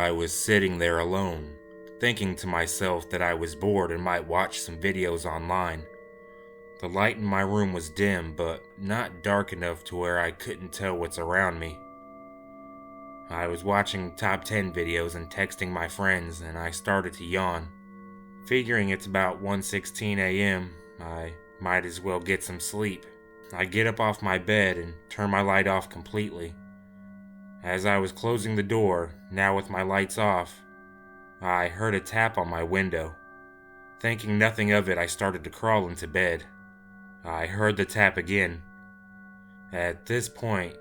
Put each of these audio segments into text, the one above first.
I was sitting there alone, thinking to myself that I was bored and might watch some videos online. The light in my room was dim, but not dark enough to where I couldn't tell what's around me. I was watching top 10 videos and texting my friends, and I started to yawn. Figuring it's about 1:16 a.m., I might as well get some sleep. I get up off my bed and turn my light off completely. As I was closing the door, now with my lights off, I heard a tap on my window. Thinking nothing of it, I started to crawl into bed. I heard the tap again. At this point,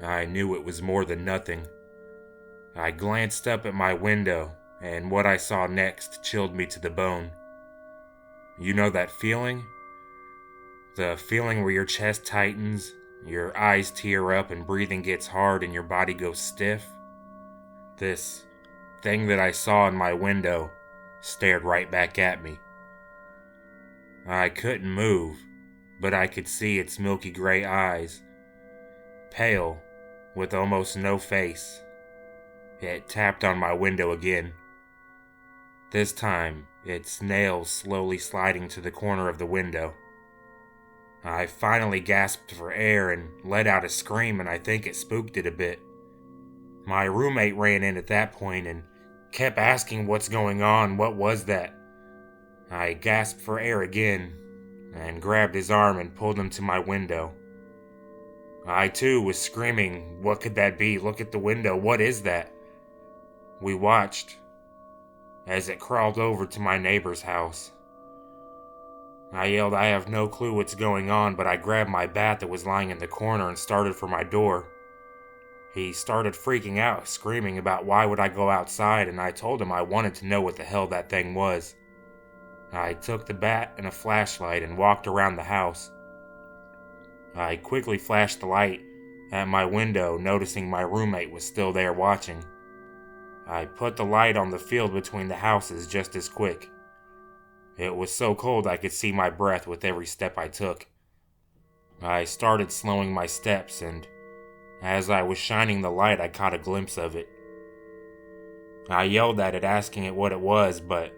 I knew it was more than nothing. I glanced up at my window, and what I saw next chilled me to the bone. You know that feeling? The feeling where your chest tightens, your eyes tear up, and breathing gets hard and your body goes stiff? This thing that I saw in my window stared right back at me. I couldn't move, but I could see its milky gray eyes, pale, with almost no face. It tapped on my window again. This time, its nails slowly sliding to the corner of the window. I finally gasped for air and let out a scream, and I think it spooked it a bit. My roommate ran in at that point and kept asking what's going on, what was that? I gasped for air again and grabbed his arm and pulled him to my window. I too was screaming, what could that be? Look at the window, what is that? We watched as it crawled over to my neighbor's house. I yelled, I have no clue what's going on, but I grabbed my bat that was lying in the corner and started for my door. He started freaking out, screaming about why would I go outside, and I told him I wanted to know what the hell that thing was. I took the bat and a flashlight and walked around the house. I quickly flashed the light at my window, noticing my roommate was still there watching. I put the light on the field between the houses just as quick. It was so cold I could see my breath with every step I took. I started slowing my steps, and as I was shining the light, I caught a glimpse of it. I yelled at it, asking it what it was, but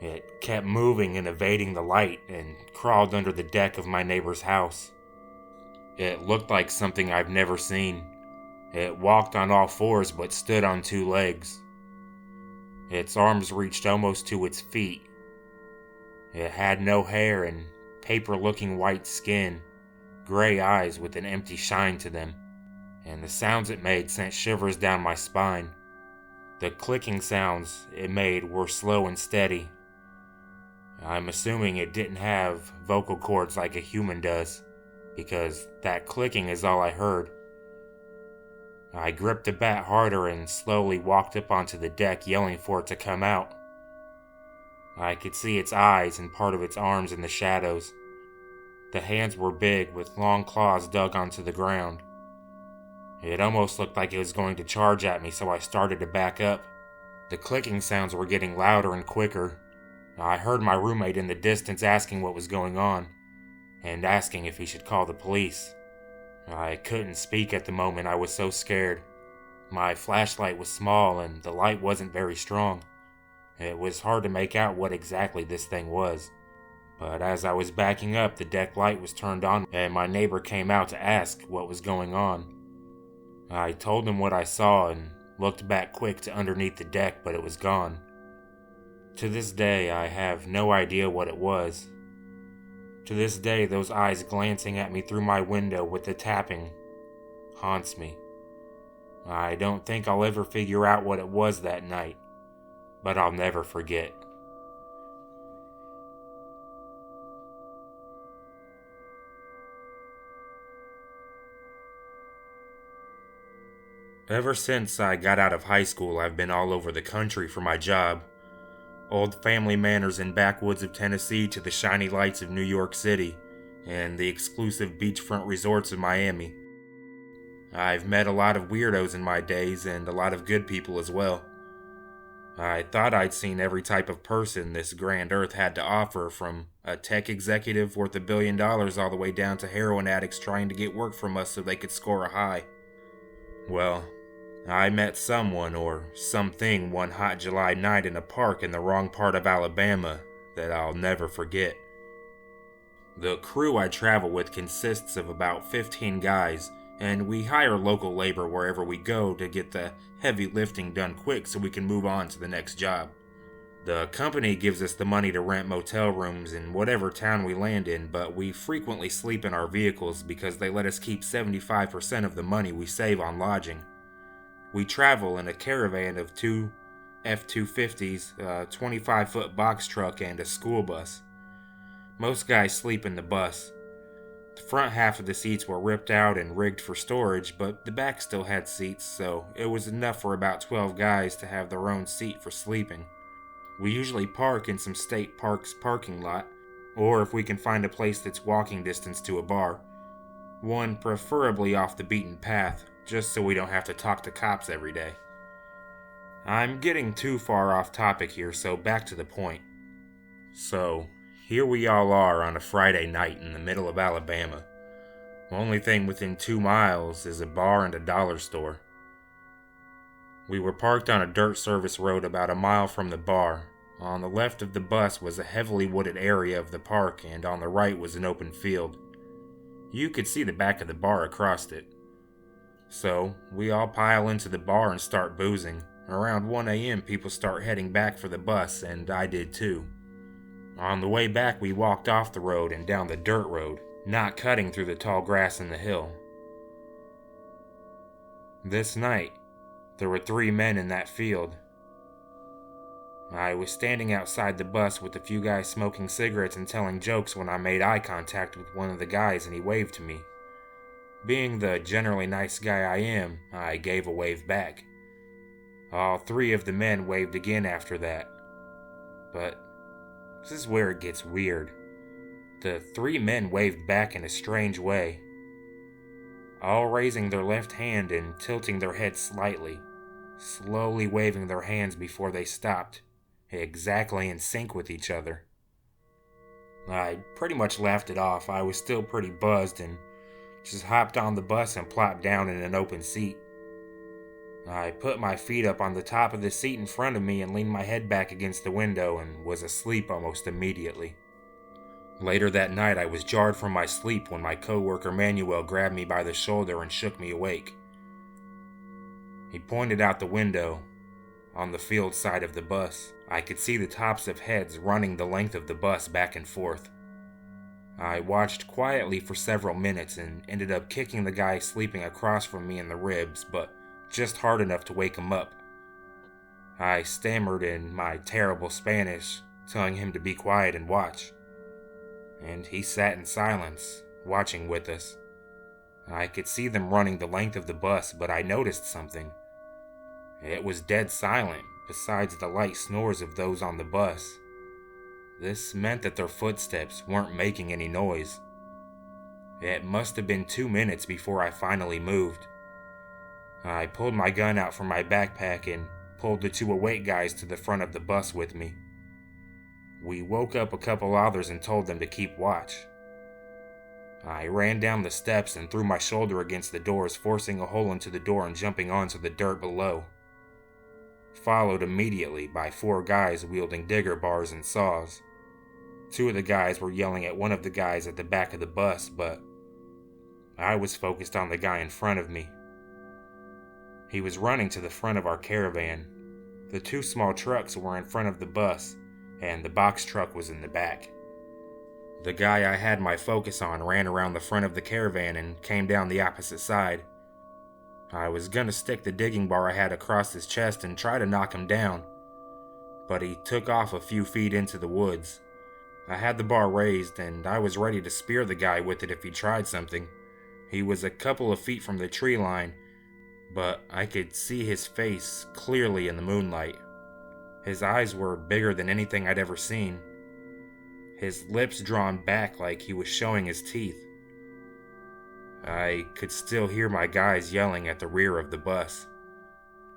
it kept moving and evading the light and crawled under the deck of my neighbor's house. It looked like something I've never seen. It walked on all fours but stood on two legs. Its arms reached almost to its feet. It had no hair and paper-looking white skin, gray eyes with an empty shine to them, and the sounds it made sent shivers down my spine. The clicking sounds it made were slow and steady. I'm assuming it didn't have vocal cords like a human does, because that clicking is all I heard. I gripped the bat harder and slowly walked up onto the deck, yelling for it to come out. I could see its eyes and part of its arms in the shadows. The hands were big, with long claws dug onto the ground. It almost looked like it was going to charge at me, so I started to back up. The clicking sounds were getting louder and quicker. I heard my roommate in the distance asking what was going on, and asking if he should call the police. I couldn't speak at the moment, I was so scared. My flashlight was small and the light wasn't very strong. It was hard to make out what exactly this thing was. But as I was backing up, the deck light was turned on and my neighbor came out to ask what was going on. I told him what I saw and looked back quick to underneath the deck, but it was gone. To this day, I have no idea what it was. To this day, those eyes glancing at me through my window with the tapping haunts me. I don't think I'll ever figure out what it was that night, but I'll never forget. Ever since I got out of high school, I've been all over the country for my job. Old family manors in backwoods of Tennessee to the shiny lights of New York City and the exclusive beachfront resorts of Miami. I've met a lot of weirdos in my days and a lot of good people as well. I thought I'd seen every type of person this grand earth had to offer, from a tech executive worth $1 billion all the way down to heroin addicts trying to get work from us so they could score a high. Well, I met someone or something one hot July night in a park in the wrong part of Alabama that I'll never forget. The crew I travel with consists of about 15 guys, and we hire local labor wherever we go to get the heavy lifting done quick so we can move on to the next job. The company gives us the money to rent motel rooms in whatever town we land in, but we frequently sleep in our vehicles because they let us keep 75% of the money we save on lodging. We travel in a caravan of two F-250s, a 25-foot box truck, and a school bus. Most guys sleep in the bus. The front half of the seats were ripped out and rigged for storage, but the back still had seats, so it was enough for about 12 guys to have their own seat for sleeping. We usually park in some state park's parking lot, or if we can find a place that's walking distance to a bar. One preferably off the beaten path, just so we don't have to talk to cops every day. I'm getting too far off topic here, so back to the point. So, here we all are on a Friday night in the middle of Alabama. The only thing within 2 miles is a bar and a dollar store. We were parked on a dirt service road about a mile from the bar. On the left of the bus was a heavily wooded area of the park, and on the right was an open field. You could see the back of the bar across it. So, we all pile into the bar and start boozing. Around 1 a.m. people start heading back for the bus, and I did too. On the way back, we walked off the road and down the dirt road, not cutting through the tall grass in the hill. This night, there were 3 men in that field. I was standing outside the bus with a few guys smoking cigarettes and telling jokes when I made eye contact with one of the guys and he waved to me. Being the generally nice guy I am, I gave a wave back. All 3 of the men waved again after that. But this is where it gets weird. The 3 men waved back in a strange way, all raising their left hand and tilting their head slightly, slowly waving their hands before they stopped, exactly in sync with each other. I pretty much laughed it off. I was still pretty buzzed and just hopped on the bus and plopped down in an open seat. I put my feet up on the top of the seat in front of me and leaned my head back against the window and was asleep almost immediately. Later that night, I was jarred from my sleep when my coworker Manuel grabbed me by the shoulder and shook me awake. He pointed out the window. On the field side of the bus, I could see the tops of heads running the length of the bus back and forth. I watched quietly for several minutes and ended up kicking the guy sleeping across from me in the ribs, but just hard enough to wake him up. I stammered in my terrible Spanish, telling him to be quiet and watch. And he sat in silence, watching with us. I could see them running the length of the bus, but I noticed something. It was dead silent, besides the light snores of those on the bus. This meant that their footsteps weren't making any noise. It must have been 2 minutes before I finally moved. I pulled my gun out from my backpack and pulled the 2 awake guys to the front of the bus with me. We woke up a couple others and told them to keep watch. I ran down the steps and threw my shoulder against the doors, forcing a hole into the door and jumping onto the dirt below. Followed immediately by 4 guys wielding digger bars and saws. 2 of the guys were yelling at one of the guys at the back of the bus, but I was focused on the guy in front of me. He was running to the front of our caravan. The 2 small trucks were in front of the bus, and the box truck was in the back. The guy I had my focus on ran around the front of the caravan and came down the opposite side. I was gonna stick the digging bar I had across his chest and try to knock him down, but he took off a few feet into the woods. I had the bar raised, and I was ready to spear the guy with it if he tried something. He was a couple of feet from the tree line, but I could see his face clearly in the moonlight. His eyes were bigger than anything I'd ever seen. His lips drawn back like he was showing his teeth. I could still hear my guys yelling at the rear of the bus.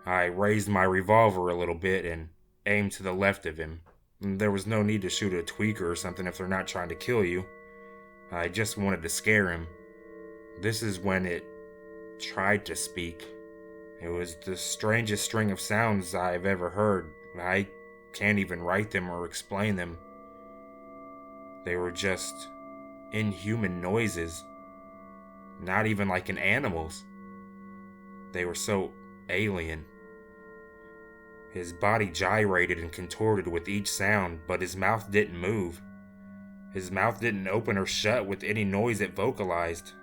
I raised my revolver a little bit and aimed to the left of him. There was no need to shoot a tweaker or something if they're not trying to kill you. I just wanted to scare him. This is when it tried to speak. It was the strangest string of sounds I've ever heard. I can't even write them or explain them. They were just inhuman noises, not even like in animals. They were so alien. His body gyrated and contorted with each sound, but his mouth didn't move. His mouth didn't open or shut with any noise it vocalized.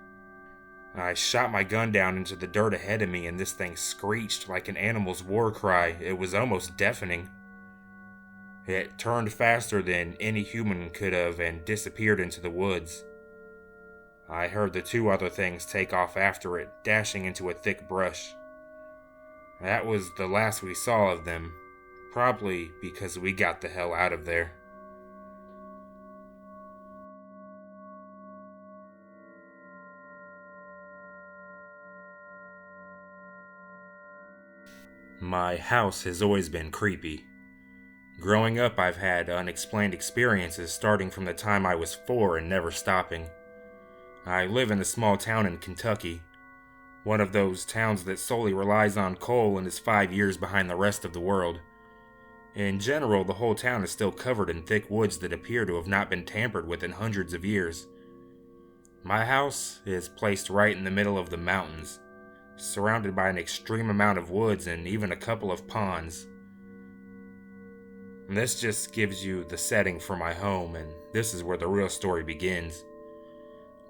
I shot my gun down into the dirt ahead of me, and this thing screeched like an animal's war cry. It was almost deafening. It turned faster than any human could have and disappeared into the woods. I heard the two other things take off after it, dashing into a thick brush. That was the last we saw of them, probably because we got the hell out of there. My house has always been creepy. Growing up, I've had unexplained experiences starting from the time I was 4 and never stopping. I live in a small town in Kentucky, one of those towns that solely relies on coal and is 5 years behind the rest of the world. In general, the whole town is still covered in thick woods that appear to have not been tampered with in hundreds of years. My house is placed right in the middle of the mountains, surrounded by an extreme amount of woods and even a couple of ponds. And this just gives you the setting for my home, and this is where the real story begins.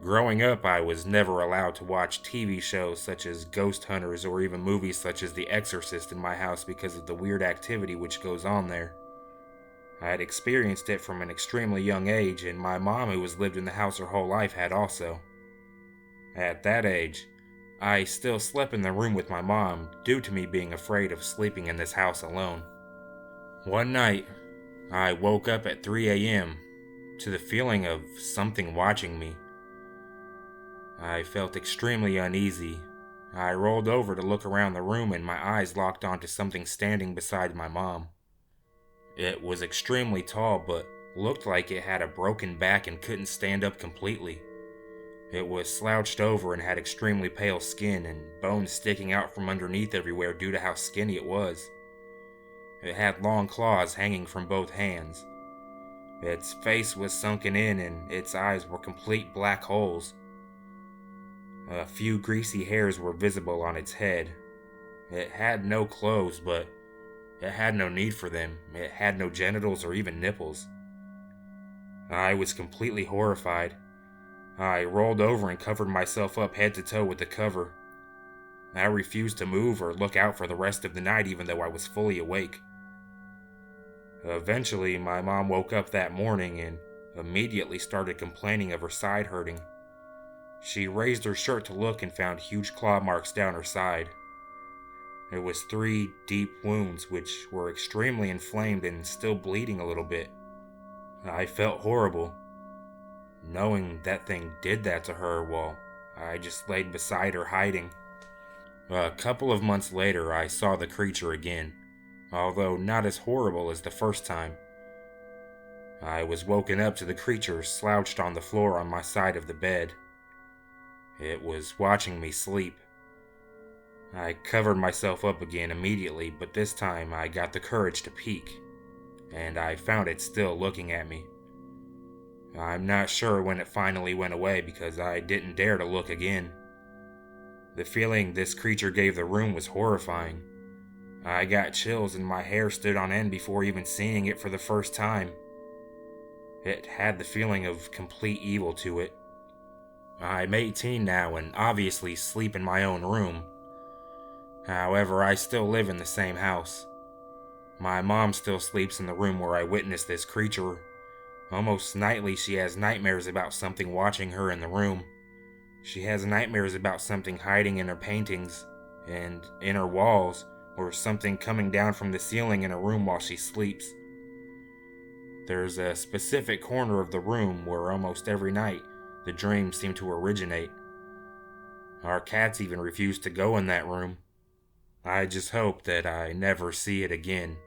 Growing up, I was never allowed to watch TV shows such as Ghost Hunters or even movies such as The Exorcist in my house because of the weird activity which goes on there. I had experienced it from an extremely young age, and my mom, who has lived in the house her whole life, had also. At that age, I still slept in the room with my mom due to me being afraid of sleeping in this house alone. One night, I woke up at 3 a.m. to the feeling of something watching me. I felt extremely uneasy. I rolled over to look around the room and my eyes locked onto something standing beside my mom. It was extremely tall, but looked like it had a broken back and couldn't stand up completely. It was slouched over and had extremely pale skin and bones sticking out from underneath everywhere due to how skinny it was. It had long claws hanging from both hands. Its face was sunken in and its eyes were complete black holes. A few greasy hairs were visible on its head. It had no clothes, but it had no need for them. It had no genitals or even nipples. I was completely horrified. I rolled over and covered myself up head to toe with the cover. I refused to move or look out for the rest of the night even though I was fully awake. Eventually, my mom woke up that morning and immediately started complaining of her side hurting. She raised her shirt to look and found huge claw marks down her side. It was 3 deep wounds which were extremely inflamed and still bleeding a little bit. I felt horrible, knowing that thing did that to her while I just laid beside her hiding. A couple of months later, I saw the creature again, although not as horrible as the first time. I was woken up to the creature slouched on the floor on my side of the bed. It was watching me sleep. I covered myself up again immediately, but this time I got the courage to peek, and I found it still looking at me. I'm not sure when it finally went away because I didn't dare to look again. The feeling this creature gave the room was horrifying. I got chills and my hair stood on end before even seeing it for the first time. It had the feeling of complete evil to it. I'm 18 now and obviously sleep in my own room. However, I still live in the same house. My mom still sleeps in the room where I witnessed this creature. Almost nightly she has nightmares about something watching her in the room. She has nightmares about something hiding in her paintings and in her walls, or something coming down from the ceiling in her room while she sleeps. There's a specific corner of the room where almost every night the dreams seem to originate. Our cats even refuse to go in that room. I just hope that I never see it again.